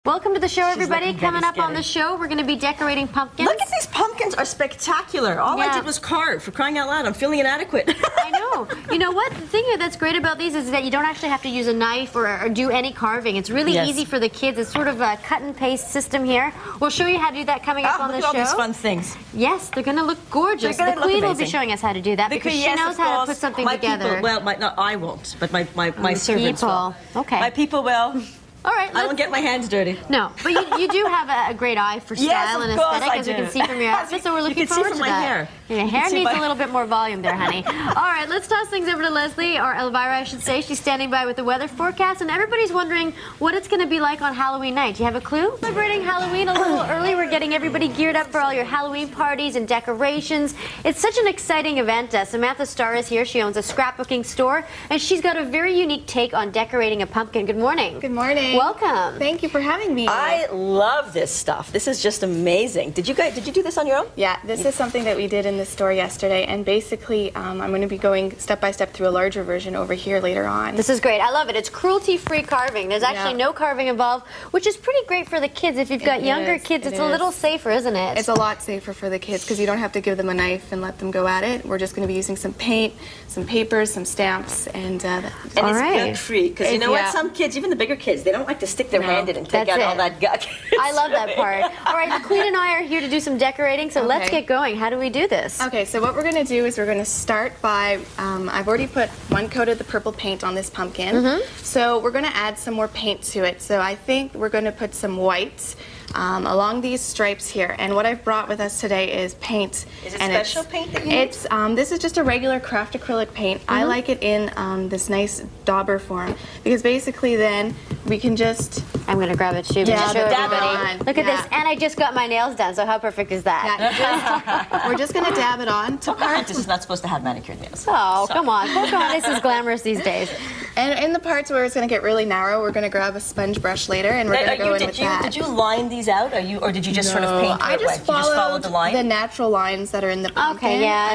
Welcome to the show, everybody. Coming up on the show, we're going to be decorating pumpkins. Look at these pumpkins are spectacular. All I did was carve, for crying out loud. I'm feeling inadequate. I know. You know what? The thing that's great about these is that you don't actually have to use a knife or do any carving. It's really easy for the kids. It's sort of a cut and paste system here. We'll show you how to do that coming up on the show. Look at all these fun things. Yes, they're going to look gorgeous. The Queen will be showing us how to do that because she knows how to put something together. People, well, not I won't, but my servants will. Okay. My people will. All right, I don't get my hands dirty. No, but you do have a great eye for style and aesthetic, as we can see from your outfit, so we're looking forward to that. Your hair needs a little bit more volume there, honey. All right, let's toss things over to Leslie, or Elvira, I should say. She's standing by with the weather forecast, and everybody's wondering what it's going to be like on Halloween night. Do you have a clue? Celebrating Halloween a little early. We're getting everybody geared up for all your Halloween parties and decorations. It's such an exciting event. Samantha Star is here. She owns a scrapbooking store, and she's got a very unique take on decorating a pumpkin. Good morning. Good morning. Welcome. Thank you for having me. I love this stuff. This is just amazing. Did you do this on your own? Yeah, this is something that we did in the store yesterday, and basically I'm going to be going step by step through a larger version over here later on. This is great. I love it. It's cruelty-free carving. There's actually no carving involved, which is pretty great for the kids. If you've got younger kids, it's a little safer, isn't it? It's a lot safer for the kids because you don't have to give them a knife and let them go at it. We're just going to be using some paint, some papers, some stamps, and it's gunk-free because you know what? Some kids, even the bigger kids, they don't like to stick their hand in and take out all that gunk. I love that part. All right, the Queen and I are here to do some decorating, so let's get going. How do we do this? Okay, so what we're going to do is we're going to start by, I've already put one coat of the purple paint on this pumpkin, so we're going to add some more paint to it. So I think we're going to put some white along these stripes here, and what I've brought with us today is paint. Is it special paint that you use? This is just a regular craft acrylic paint. I like it in this nice dauber form because basically then we can just... I'm going to grab it too. Yeah, show everybody. Look at this, and I just got my nails done, so how perfect is that? We're just going to dab it on to parts. This is not supposed to have manicured nails. Oh, come on. This is glamorous these days. And in the parts where it's going to get really narrow, we're going to grab a sponge brush later, and we're going to go in with that. Did you line these out, or did you just sort of paint it? I just followed the natural lines that are in the pumpkin. Okay, yeah.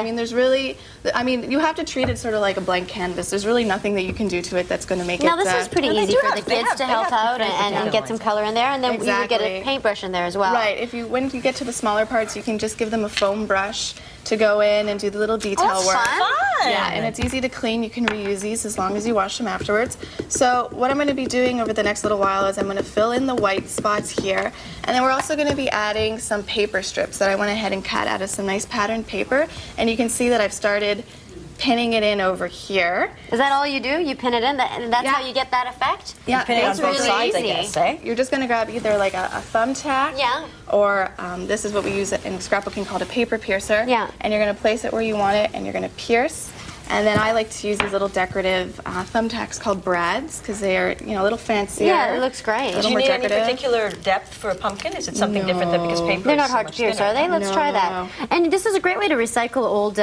I mean, you have to treat it sort of like a blank canvas. There's really nothing that you can do to it that's going to make it... Now, this is pretty easy for the kids to help out and get some color in there, and then you would get a paintbrush in there as well. Right. When you get to the smaller parts, you can just give them a foam brush to go in and do the little detail work. Fun. Yeah, and it's easy to clean. You can reuse these as long as you wash them afterwards. So what I'm going to be doing over the next little while is I'm going to fill in the white spots here, and then we're also going to be adding some paper strips that I went ahead and cut out of some nice patterned paper, and you can see that I've started pinning it in over here. Is that all you do? You pin it in, and that's how you get that effect? Yeah, you pin it on both sides, I guess, eh? You're just going to grab either like a thumbtack, or this is what we use in scrapbooking called a paper piercer. Yeah. And you're going to place it where you want it, and you're going to pierce. And then I like to use these little decorative thumbtacks called brads because they are, a little fancier. Yeah, it looks great. Do you need any particular depth for a pumpkin? Is it something different than because paper? They're not hard to pierce, are they? Let's try that. And this is a great way to recycle old,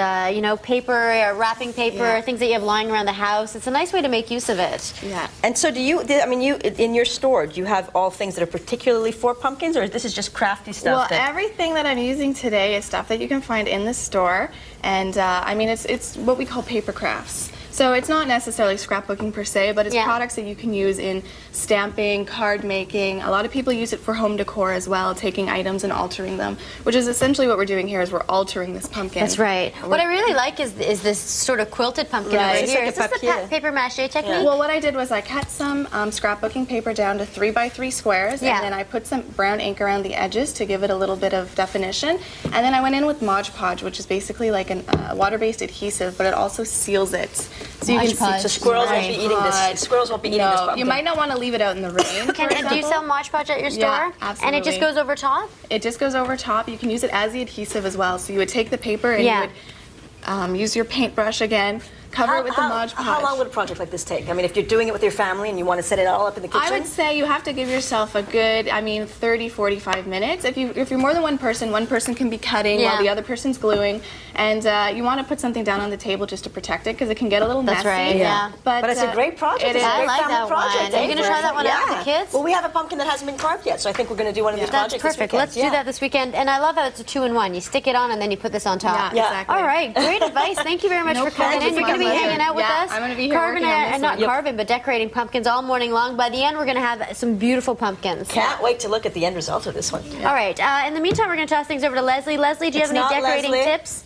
paper or wrapping paper, things that you have lying around the house. It's a nice way to make use of it. Yeah. And so, in your store, do you have all things that are particularly for pumpkins, or this is just crafty stuff? Well, everything that I'm using today is stuff that you can find in the store, and it's what we call paper crafts. So it's not necessarily scrapbooking per se, but it's products that you can use in stamping, card making. A lot of people use it for home decor as well, taking items and altering them, which is essentially what we're doing here is we're altering this pumpkin. That's right. What I really like is this sort of quilted pumpkin over here. Is this the paper mache technique? Well, what I did was I cut some scrapbooking paper down to 3x3 squares, and then I put some brown ink around the edges to give it a little bit of definition, and then I went in with Mod Podge, which is basically like a water-based adhesive, but it also seals it. So you can see, so squirrels won't be eating this. Squirrels won't be eating this pumpkin. You might not want to leave it out in the rain. Do you sell Mod Podge at your store? Yeah, absolutely. And it just goes over top? It just goes over top. You can use it as the adhesive as well. So you would take the paper and you would use your paintbrush again. Cover it with the Mod Podge. How long would a project like this take? I mean, if you're doing it with your family and you want to set it all up in the kitchen? I would say you have to give yourself a good, 30, 45 minutes. If you're more than one person can be cutting while the other person's gluing. And you want to put something down on the table just to protect it because it can get a little messy. That's right, yeah. But it's a great project. It's a great family project. Are you going to try that one out with the kids? Well, we have a pumpkin that hasn't been carved yet, so I think we're going to do one of these projects That's perfect. Let's do that this weekend. And I love how it's a 2-in-1. You stick it on and then you put this on top. Yeah, exactly. All right, great advice. Thank you very much for coming in. You're be hanging out with us. I'm going to be here carving working on this not carving, but decorating pumpkins all morning long. By the end, we're going to have some beautiful pumpkins. Can't wait to look at the end result of this one. All right. In the meantime, we're going to toss things over to Leslie. Leslie, do you have any decorating tips?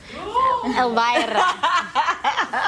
Elvira.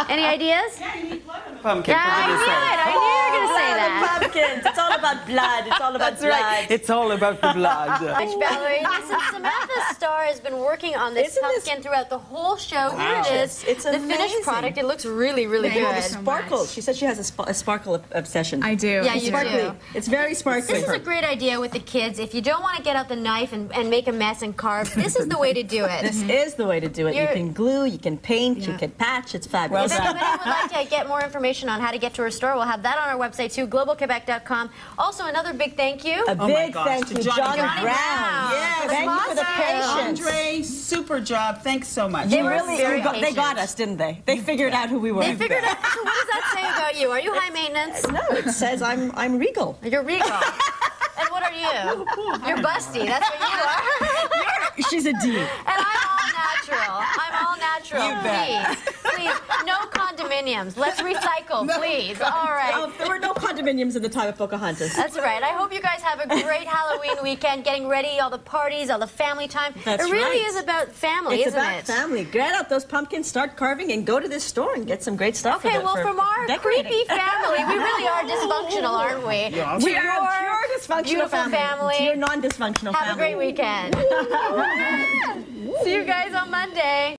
Any ideas? Yeah, you need blood on the pumpkin. I knew you were going to say that. Pumpkins. It's all about blood. It's all about blood. Right. It's all about the blood. Valerie, listen, Samantha Star has been working on this pumpkin throughout the whole show. Here it is. It's the finished product. It looks really, really good. The sparkle. She says she has a sparkle obsession. I do. Yeah, you do. It's very sparkly. This is a great idea with the kids. If you don't want to get out the knife and make a mess and carve, this is the way to do it. This is the way to do it. You can glue, you can paint, you can patch. It's fabulous. If anybody would like to get more information on how to get to our store, we'll have that on our website too, globalquebec.com. Also, another big thank you. A big thank you, Johnny Brown. Yes. Thank you for the patience. Andre, super job. Thanks so much. They really they got us, didn't they? They figured out who we were. They figured out. So what does that say about you? Are you high maintenance? No, it says I'm regal. You're regal. And what are you? You're busty. That's what you are. She's a D. And I'm all natural. I'm all natural. You bet. Please, no condominiums. Let's recycle, please. All right. There were no condominiums in the time of Pocahontas. That's right. I hope you guys have a great Halloween weekend, getting ready, all the parties, all the family time. That's it really right. is about family, It's isn't about it? family. Get out those pumpkins, start carving, and go to this store and get some great stuff. Okay, well, from our creepy family, we really are dysfunctional, aren't we? Yeah. We are a pure dysfunctional beautiful family. To your non-dysfunctional family. Have a great weekend. See you guys on Monday.